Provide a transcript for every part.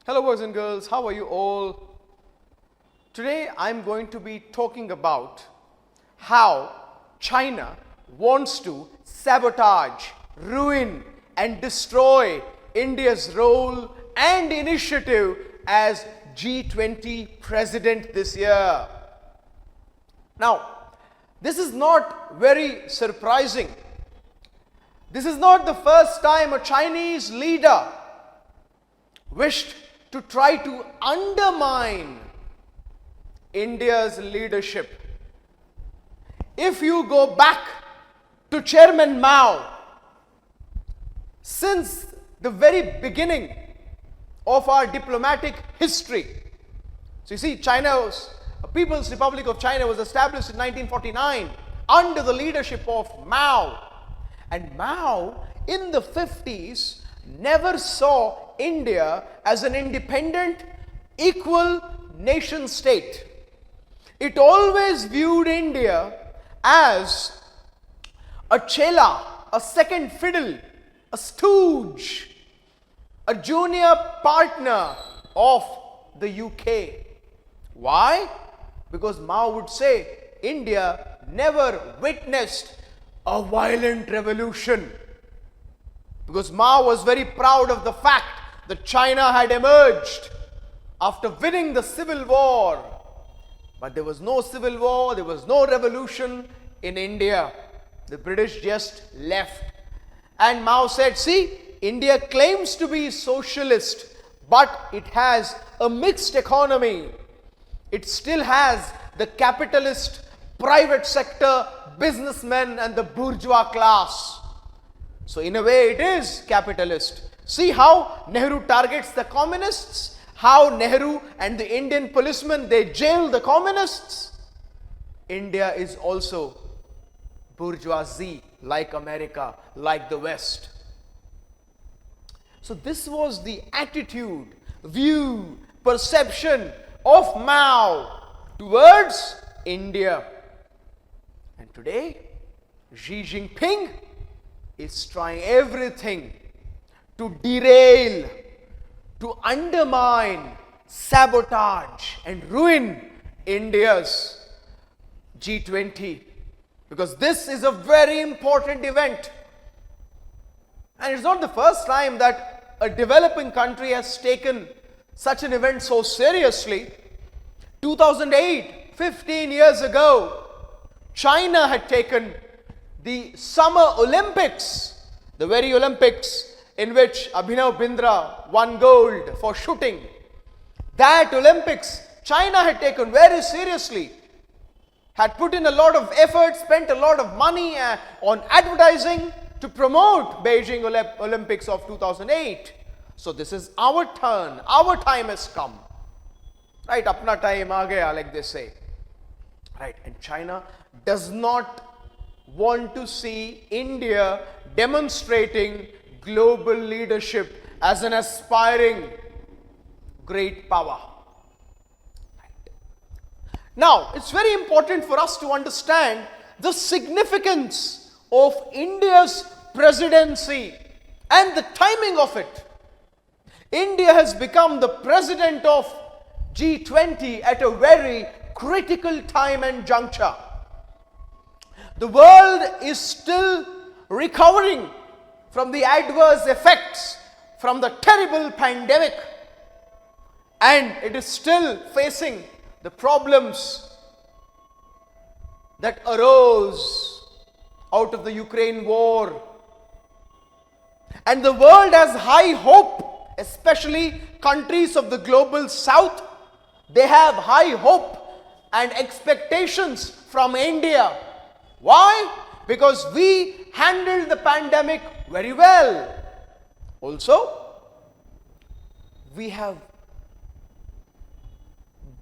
Hello boys and girls, how are you all? Today I'm going to be talking about how China wants to sabotage, ruin and destroy India's role and initiative as G20 president this year. Now, this is not very surprising. This is not the first time a Chinese leader wished to try to undermine India's leadership. If you go back to Chairman Mao, since the very beginning of our diplomatic history, so you see, People's Republic of China was established in 1949 under the leadership of Mao. And Mao in the 50s never saw India as an independent, equal nation state. It always viewed India as a chela, a second fiddle, a stooge, a junior partner of the UK. Why? Because Mao would say India never witnessed a violent revolution. Because Mao was very proud of the fact that China had emerged after winning the Civil War. But there was no civil war, there was no revolution in India. The British just left. And Mao said, see, India claims to be socialist, but it has a mixed economy. It still has the capitalist, private sector, businessmen and the bourgeois class. So in a way it is capitalist. See how Nehru targets the communists, how Nehru and the Indian policemen, they jail the communists. India is also bourgeoisie, like America, like the West. So this was the attitude, view, perception of Mao towards India. And today, Xi Jinping is trying everything to derail, to undermine, sabotage and ruin India's G20. Because this is a very important event. And it's not the first time that a developing country has taken such an event so seriously. 2008, 15 years ago, China had taken the Summer Olympics, the very Olympics in which Abhinav Bindra won gold for shooting. That Olympics, China had taken very seriously, had put in a lot of effort, spent a lot of money on advertising to promote Beijing Olympics of 2008. So this is our turn, our time has come. Right, apna time aa gaya, like they say. Right, and China does not want to see India demonstrating global leadership as an aspiring great power. Right. Now, it's very important for us to understand the significance of India's presidency and the timing of it. India has become the president of G20 at a very critical time and juncture. The world is still recovering from the adverse effects from the terrible pandemic, and it is still facing the problems that arose out of the Ukraine war. And the world has high hope, especially countries of the global south. They have high hope and expectations from India. Why? Because we handled the pandemic very well. Also, we have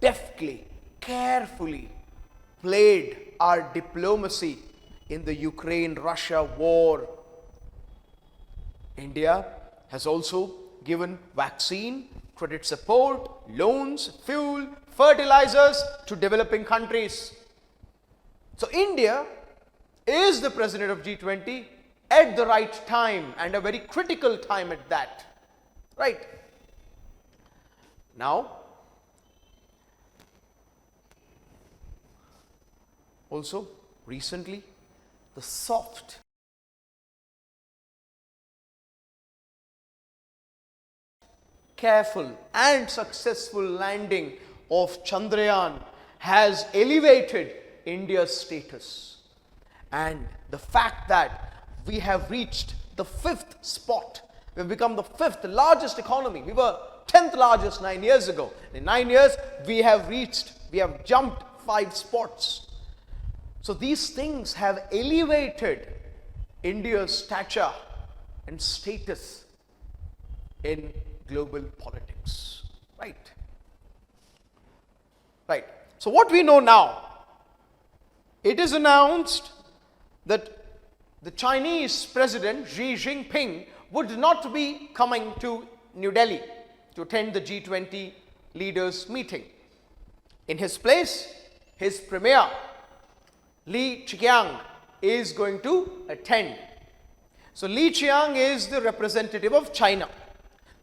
deftly, carefully played our diplomacy in the Ukraine-Russia war. India has also given vaccine, credit support, loans, fuel, fertilizers to developing countries. So India is the president of G20 at the right time and a very critical time at that. Right? Now, also recently, the soft careful and successful landing of Chandrayaan has elevated India's status. And the fact that we have reached the 5th spot, we have become the 5th largest economy. We were 10th largest 9 years ago. In 9 years, we have jumped 5 spots. So these things have elevated India's stature and status in global politics. Right. So what we know now, it is announced that the Chinese President Xi Jinping would not be coming to New Delhi to attend the G-20 leaders meeting. In his place, his premier Li Qiang is going to attend. So Li Qiang is the representative of China.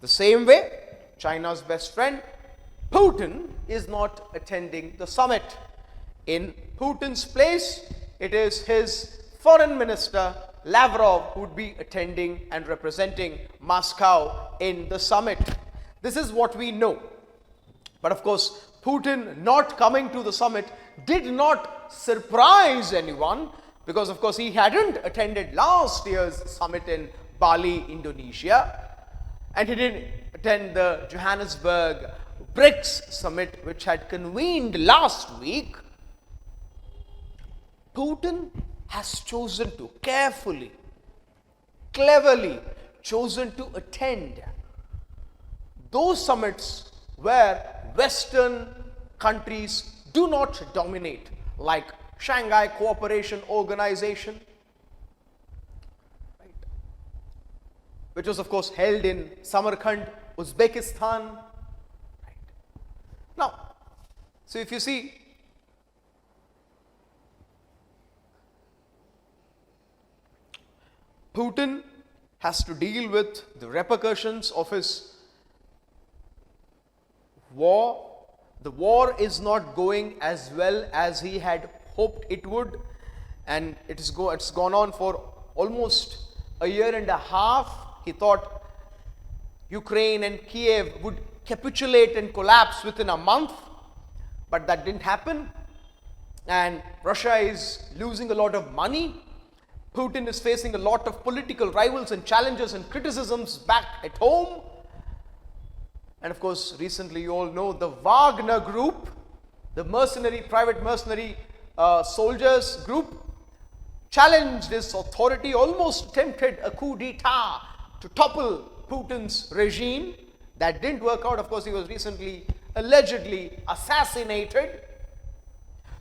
The same way, China's best friend Putin is not attending the summit. In Putin's place, it is his foreign minister Lavrov who would be attending and representing Moscow in the summit. This is what we know. But of course, Putin not coming to the summit did not surprise anyone, because of course he hadn't attended last year's summit in Bali, Indonesia, and he didn't attend the Johannesburg BRICS summit, which had convened last week. Putin has chosen to carefully, cleverly chosen to attend those summits where Western countries do not dominate, like Shanghai Cooperation Organization, right, which was of course held in Samarkand, Uzbekistan. Right. Now, so if you see, Putin has to deal with the repercussions of his war. The war is not going as well as he had hoped it would, and it's gone on for almost a year and a half. He thought Ukraine and Kiev would capitulate and collapse within a month, but that didn't happen, and Russia is losing a lot of money. Putin is facing a lot of political rivals and challenges and criticisms back at home. And of course, recently you all know the Wagner group, the private mercenary soldiers group, challenged his authority, almost attempted a coup d'etat to topple Putin's regime. That didn't work out. Of course, he was recently allegedly assassinated.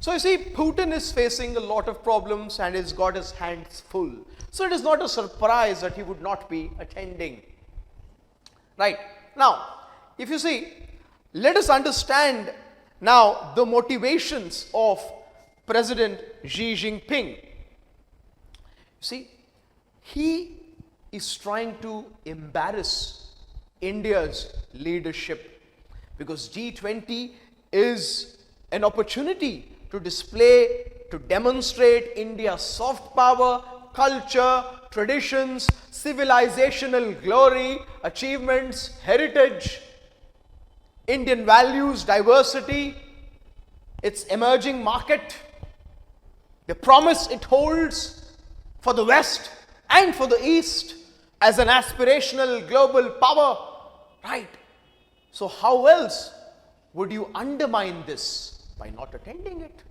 So you see, Putin is facing a lot of problems and has got his hands full. So it is not a surprise that he would not be attending. Right. Now, if you see, let us understand now the motivations of President Xi Jinping. You see, he is trying to embarrass India's leadership, because G20 is an opportunity to demonstrate India's soft power, culture, traditions, civilizational glory, achievements, heritage, Indian values, diversity, its emerging market, the promise it holds for the West and for the East as an aspirational global power, right? So how else would you undermine this? By not attending it.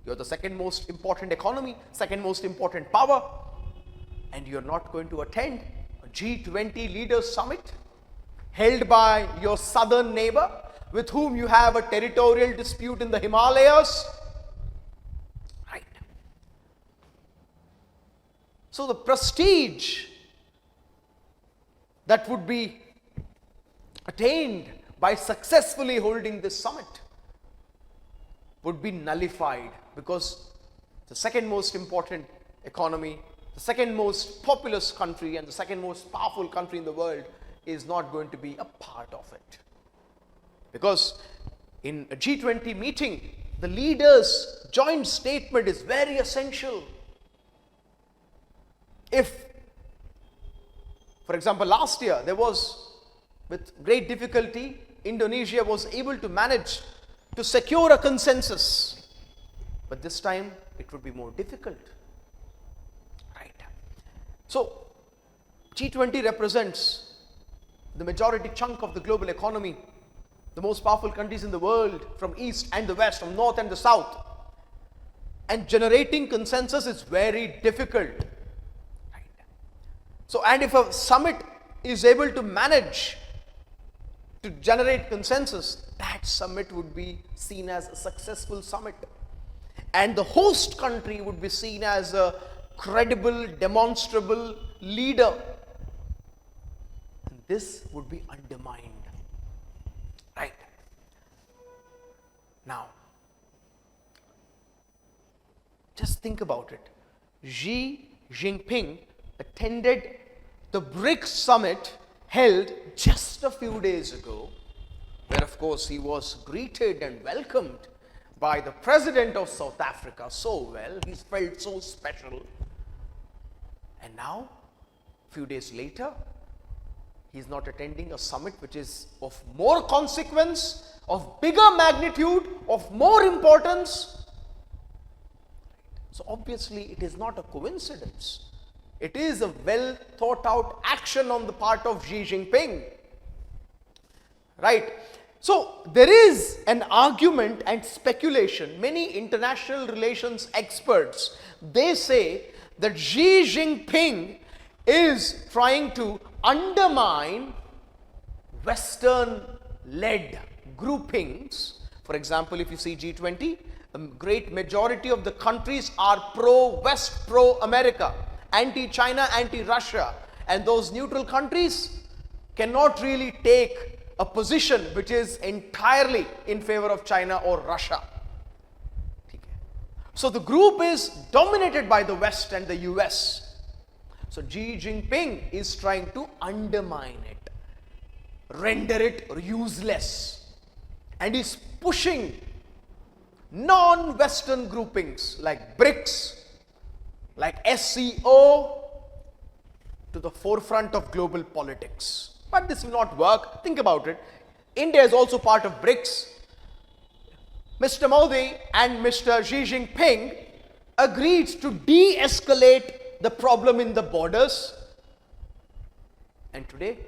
You're the second most important economy, second most important power, and you're not going to attend a G20 leaders summit held by your southern neighbor with whom you have a territorial dispute in the Himalayas. Right. So the prestige that would be attained by successfully holding this summit would be nullified, because the second most important economy, the second most populous country and the second most powerful country in the world is not going to be a part of it. Because in a G20 meeting, the leaders' joint statement is very essential. If, for example, last year there was, with great difficulty, Indonesia was able to manage to secure a consensus. But this time it would be more difficult. Right. So, G20 represents the majority chunk of the global economy, the most powerful countries in the world, from east and the west, from north and the south. And generating consensus is very difficult. Right. So, and if a summit is able to manage to generate consensus, that summit would be seen as a successful summit. And the host country would be seen as a credible, demonstrable leader. And this would be undermined. Right. Now, just think about it. Xi Jinping attended the BRICS summit held just a few days ago, where of course he was greeted and welcomed by the president of South Africa so well. He's felt so special. And now, few days later, he's not attending a summit which is of more consequence, of bigger magnitude, of more importance. So obviously it is not a coincidence. It is a well thought out action on the part of Xi Jinping. Right. So there is an argument and speculation. Many international relations experts, they say that Xi Jinping is trying to undermine Western-led groupings. For example, if you see G20, a great majority of the countries are pro-West, pro-America, anti-China, anti-Russia. And those neutral countries cannot really take a position which is entirely in favor of China or Russia. So the group is dominated by the West and the US. So Xi Jinping is trying to undermine it, render it useless, and is pushing non-Western groupings like BRICS, like SCO to the forefront of global politics. But this will not work. Think about it. India is also part of BRICS. Mr. Modi and Mr. Xi Jinping agreed to de-escalate the problem in the borders. And today,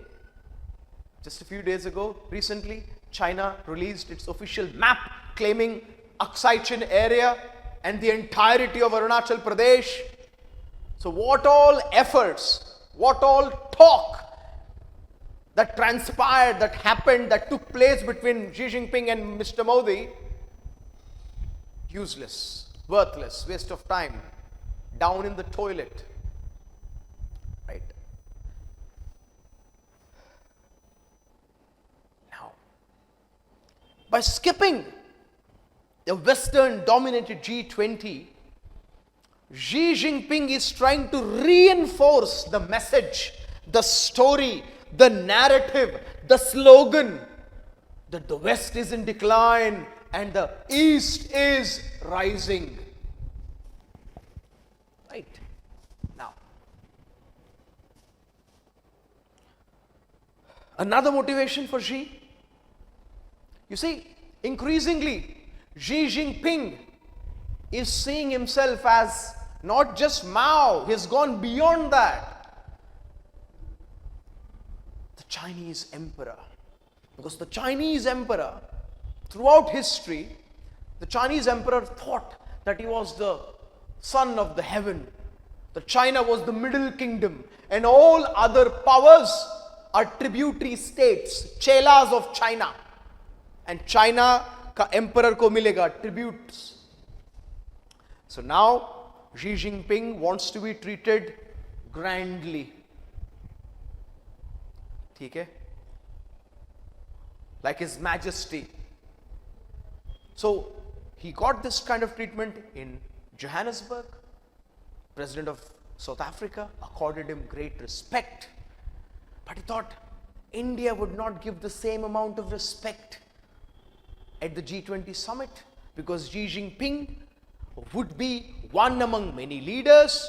just a few days ago, recently, China released its official map claiming Aksai Chin area and the entirety of Arunachal Pradesh. So what all efforts, what all talk that transpired, that happened, that took place between Xi Jinping and Mr. Modi, useless, worthless, waste of time, down in the toilet. Right? Now, by skipping the Western dominated G20, Xi Jinping is trying to reinforce the message, the story, the narrative, the slogan that the West is in decline and the East is rising. Right. Now, another motivation for Xi. You see, increasingly, Xi Jinping is seeing himself as not just Mao, he's gone beyond that. The Chinese emperor. Because the Chinese emperor, throughout history, the Chinese emperor thought that he was the son of the heaven. That China was the middle kingdom and all other powers are tributary states, chelas of China. And China ka emperor ko milega, tributes. So now Xi Jinping wants to be treated grandly. Okay? Like His Majesty. So he got this kind of treatment in Johannesburg. President of South Africa accorded him great respect. But he thought India would not give the same amount of respect at the G20 summit, because Xi Jinping would be one among many leaders,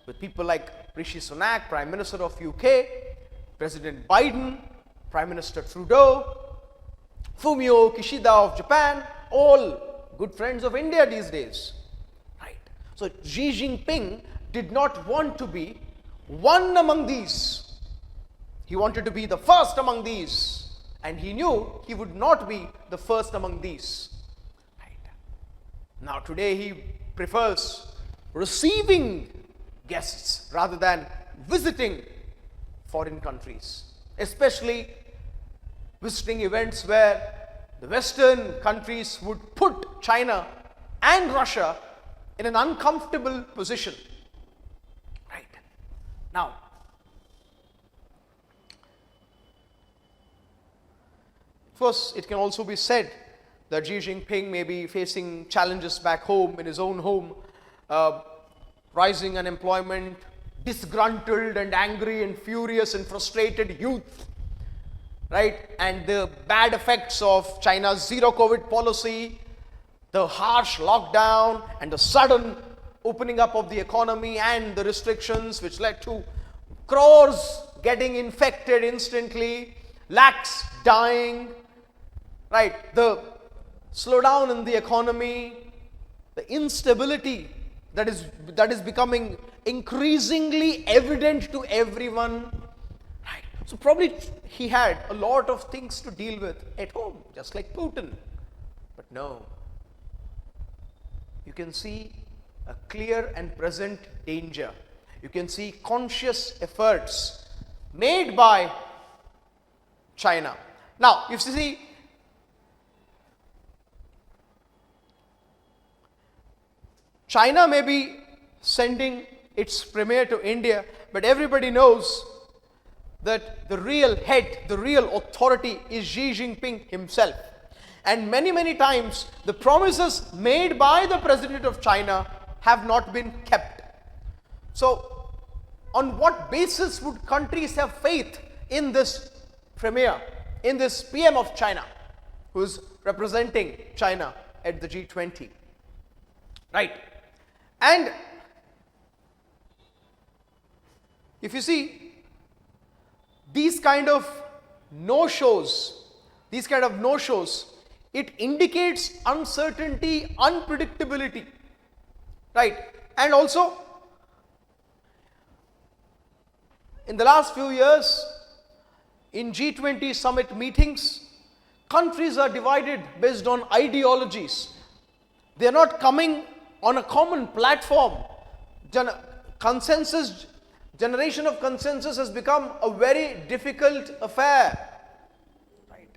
with people like Rishi Sunak, Prime Minister of UK, President Biden, Prime Minister Trudeau, Fumio Kishida of Japan, all good friends of India these days. Right. So Xi Jinping did not want to be one among these. He wanted to be the first among these, and he knew he would not be the first among these. Right. Now today he prefers receiving guests rather than visiting foreign countries, especially visiting events where the Western countries would put China and Russia in an uncomfortable position. Right. Now, of course, it can also be said that Xi Jinping may be facing challenges back home, in his own home, rising unemployment, disgruntled and angry and furious and frustrated youth, right? And the bad effects of China's zero COVID policy, the harsh lockdown and the sudden opening up of the economy and the restrictions which led to crores getting infected instantly, lakhs dying, right? The slowdown in the economy, the instability that is becoming increasingly evident to everyone. Right. So probably he had a lot of things to deal with at home, just like Putin. But no. You can see a clear and present danger. You can see conscious efforts made by China. Now, if you see, China may be sending its premier to India, but everybody knows that the real head, the real authority is Xi Jinping himself. And many times the promises made by the president of China have not been kept. So on what basis would countries have faith in this premier, in this PM of China, who is representing China at the G20? Right. And if you see, these kind of no-shows, it indicates uncertainty, unpredictability, right? And also, in the last few years, in G20 summit meetings, countries are divided based on ideologies. They are not coming on a common platform. Generation of consensus has become a very difficult affair. Right.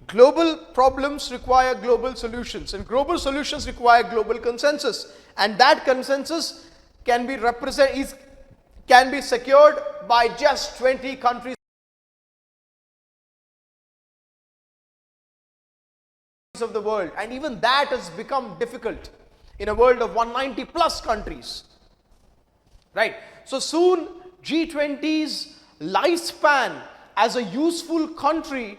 Global problems require global solutions, and global solutions require global consensus. And that consensus can be secured by just 20 countries of the world, and even that has become difficult in a world of 190 plus countries. Right. So soon G20's lifespan as a useful country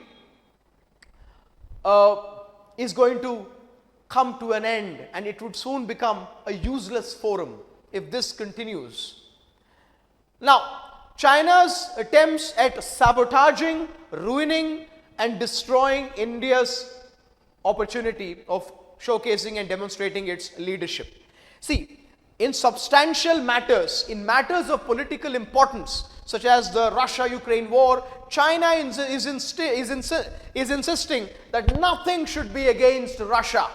is going to come to an end, and it would soon become a useless forum if this continues. Now, China's attempts at sabotaging, ruining and destroying India's opportunity of showcasing and demonstrating its leadership. See, in substantial matters, in matters of political importance, such as the Russia-Ukraine war, China is insisting that nothing should be against Russia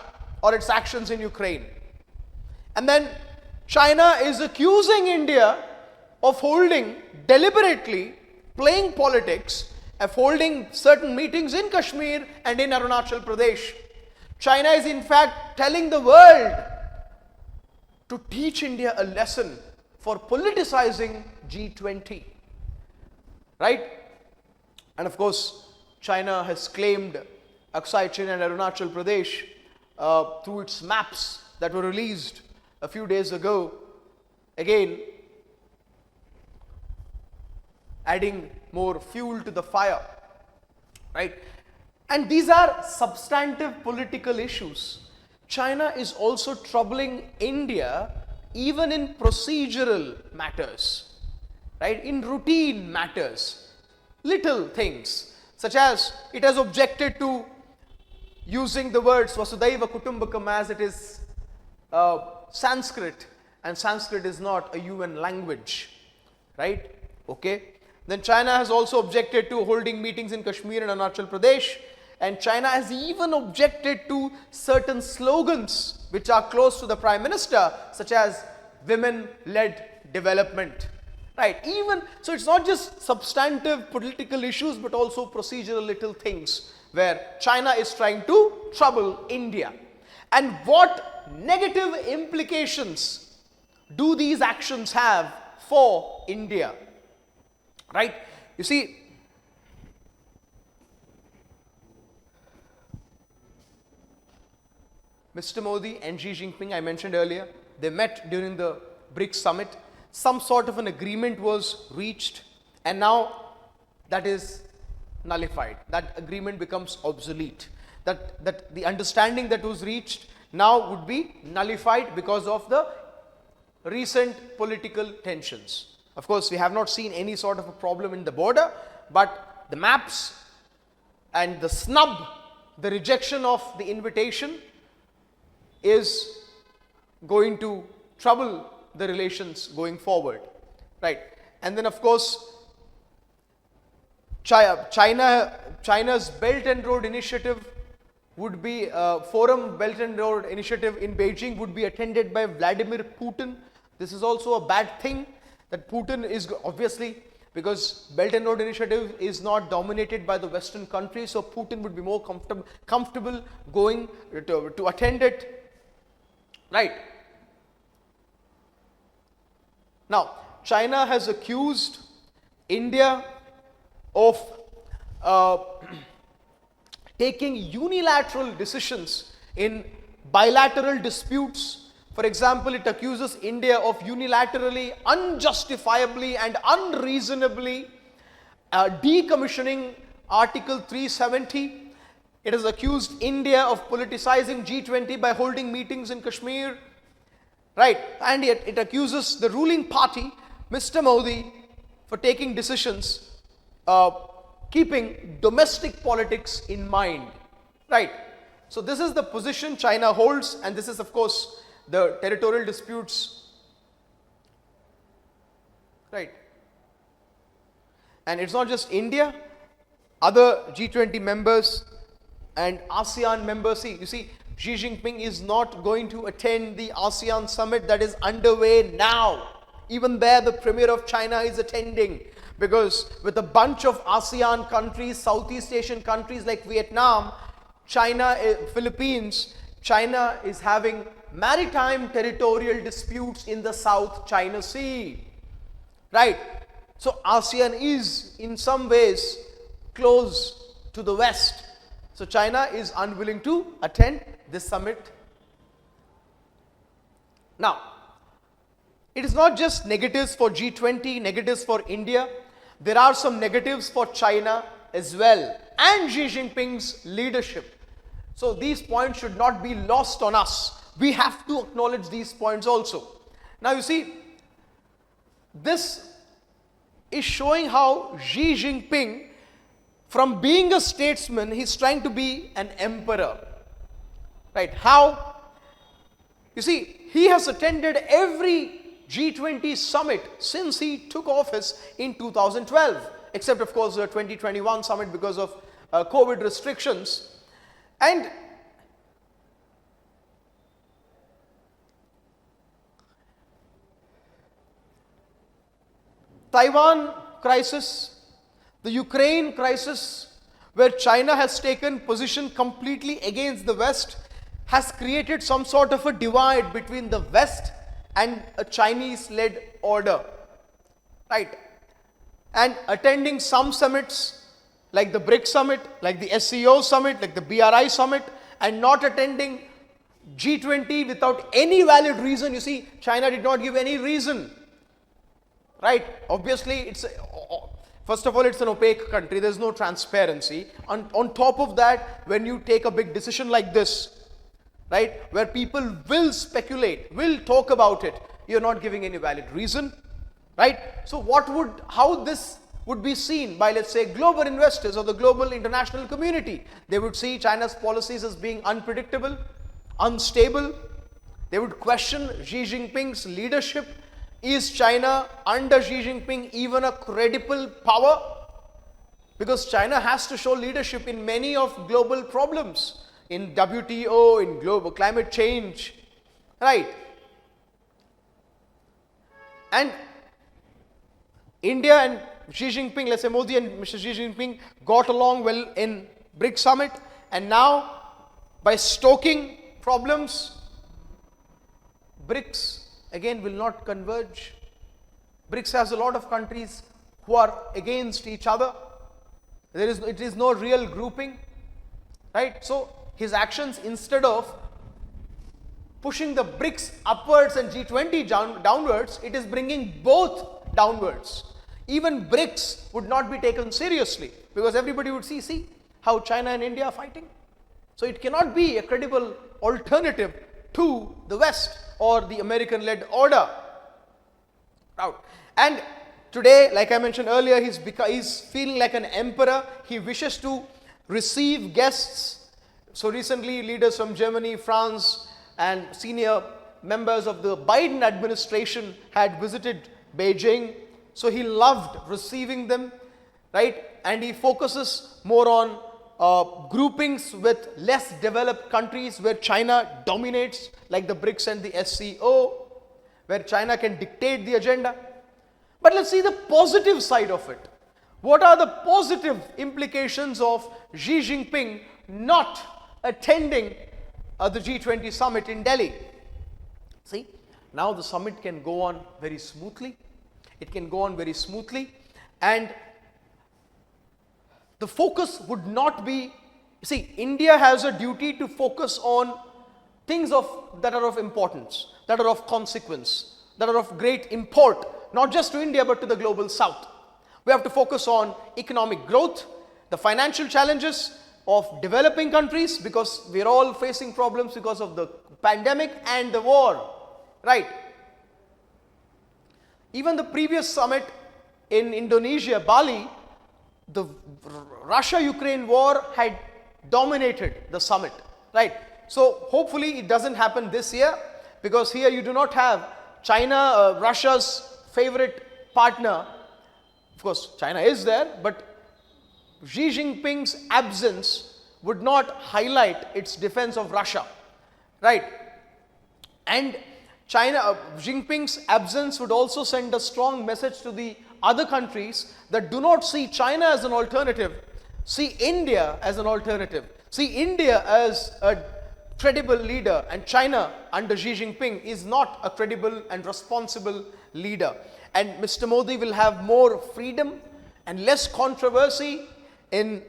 or its actions in Ukraine. And then China is accusing India of deliberately playing politics, of holding certain meetings in Kashmir and in Arunachal Pradesh. China is in fact telling the world to teach India a lesson for politicizing G20. Right? And of course, China has claimed Aksai Chin and Arunachal Pradesh through its maps that were released a few days ago. Again, adding more fuel to the fire. Right? And these are substantive political issues. China is also troubling India even in procedural matters, right? In routine matters, little things, such as it has objected to using the words Vasudhaiva Kutumbakam as it is Sanskrit, and Sanskrit is not a UN language, right? Okay. Then China has also objected to holding meetings in Kashmir and Arunachal Pradesh, and China has even objected to certain slogans which are close to the Prime Minister, such as women-led development, right? Even so, it's not just substantive political issues but also procedural little things where China is trying to trouble India. And what negative implications do these actions have for India, right? You see, Mr. Modi and Xi Jinping, I mentioned earlier, they met during the BRICS summit. Some sort of an agreement was reached, and now that is nullified. That agreement becomes obsolete. That the understanding that was reached now would be nullified because of the recent political tensions. Of course, we have not seen any sort of a problem in the border, but the maps and the snub, the rejection of the invitation is going to trouble the relations going forward, right? And then of course, China's Belt and Road Initiative would be, Forum Belt and Road Initiative in Beijing would be attended by Vladimir Putin. This is also a bad thing that Putin is obviously, because Belt and Road Initiative is not dominated by the Western countries, so Putin would be more comfortable going to attend it. Right. Now, China has accused India of taking unilateral decisions in bilateral disputes. For example, it accuses India of unilaterally, unjustifiably and unreasonably decommissioning Article 370. It has accused India of politicizing G-20 by holding meetings in Kashmir, right? And yet it accuses the ruling party, Mr. Modi, for taking decisions keeping domestic politics in mind, right? So this is the position China holds, and this is of course the territorial disputes, right? And it's not just India, other G20 members and ASEAN members. See, you see, Xi Jinping is not going to attend the ASEAN summit that is underway now. Even there, the Premier of China is attending, because with a bunch of ASEAN countries, Southeast Asian countries like Vietnam, China, Philippines, China is having maritime territorial disputes in the South China Sea, right? So ASEAN is in some ways close to the West. So China is unwilling to attend this summit. Now, it is not just negatives for G20, negatives for India. There are some negatives for China as well, and Xi Jinping's leadership. So these points should not be lost on us. We have to acknowledge these points also. Now you see, this is showing how Xi Jinping, from being a statesman, he's trying to be an emperor, right? How? You see, he has attended every G20 summit since he took office in 2012, except of course the 2021 summit because of COVID restrictions. And Taiwan crisis, the Ukraine crisis, where China has taken position completely against the West, has created some sort of a divide between the West and a Chinese-led order, right? And attending some summits like the BRICS summit, like the SCO summit, like the BRI summit, and not attending G20 without any valid reason. You see, China did not give any reason, right? Obviously, First of all, it's an opaque country. There's no transparency. On top of that, when you take a big decision like this, right, where people will speculate, will talk about it, you're not giving any valid reason, right? So how this would be seen by, let's say, global investors or the global international community? They would see China's policies as being unpredictable, unstable. They would question Xi Jinping's leadership. Is China under Xi Jinping even a credible power? Because China has to show leadership in many of global problems, in WTO, in global climate change, right? And India and Xi Jinping, let's say Modi and Mr. Xi Jinping got along well in BRICS summit, and now by stoking problems, BRICS again will not converge. BRICS has a lot of countries who are against each other. It is no real grouping, right? So his actions, instead of pushing the BRICS upwards and G20 downwards, it is bringing both downwards. Even BRICS would not be taken seriously, because everybody would see how China and India are fighting. So it cannot be a credible alternative to the West or the American-led order. And today, like I mentioned earlier, he's feeling like an emperor. He wishes to receive guests. So recently, leaders from Germany, France, and senior members of the Biden administration had visited Beijing. So he loved receiving them, right? And he focuses more on groupings with less developed countries where China dominates, like the BRICS and the SCO, where China can dictate the agenda. But let's see the positive side of it. What are the positive implications of Xi Jinping not attending the G20 summit in Delhi? See, now the summit can go on very smoothly. It can go on very smoothly, and the focus would not be, see, India has a duty to focus on things that are of importance, that are of consequence, that are of great import, not just to India but to the global south. We have to focus on economic growth, the financial challenges of developing countries, because we are all facing problems because of the pandemic and the war, right? Even the previous summit in Indonesia, Bali, the Russia-Ukraine war had dominated the summit, right? So hopefully it doesn't happen this year, because here you do not have China, Russia's favorite partner. Of course, China is there, but Xi Jinping's absence would not highlight its defense of Russia, right? And China, Jinping's absence would also send a strong message to the other countries that do not see China as an alternative, see India as an alternative, see India as a credible leader, and China under Xi Jinping is not a credible and responsible leader. And Mr. Modi will have more freedom and less controversy in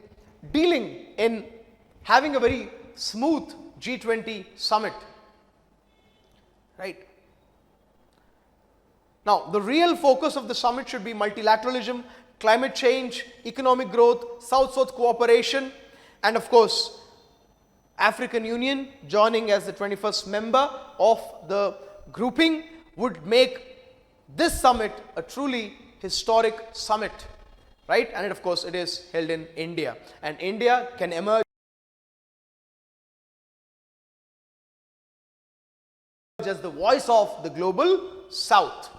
having a very smooth G20 summit, right? Now, the real focus of the summit should be multilateralism, climate change, economic growth, South-South cooperation, and of course, African Union joining as the 21st member of the grouping would make this summit a truly historic summit, right? And of course, it is held in India, and India can emerge as the voice of the global south,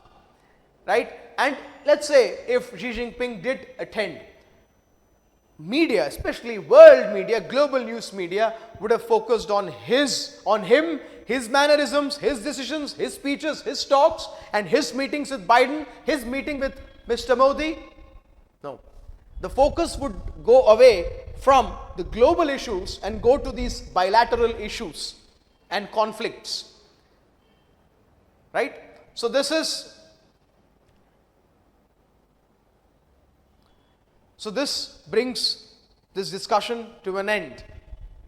right? And let's say if Xi Jinping did attend, media, especially world media, global news media, would have focused on him, his mannerisms, his decisions, his speeches, his talks, and his meetings with Biden, his meeting with Mr. Modi. No. The focus would go away from the global issues and go to these bilateral issues and conflicts, right? So this brings this discussion to an end.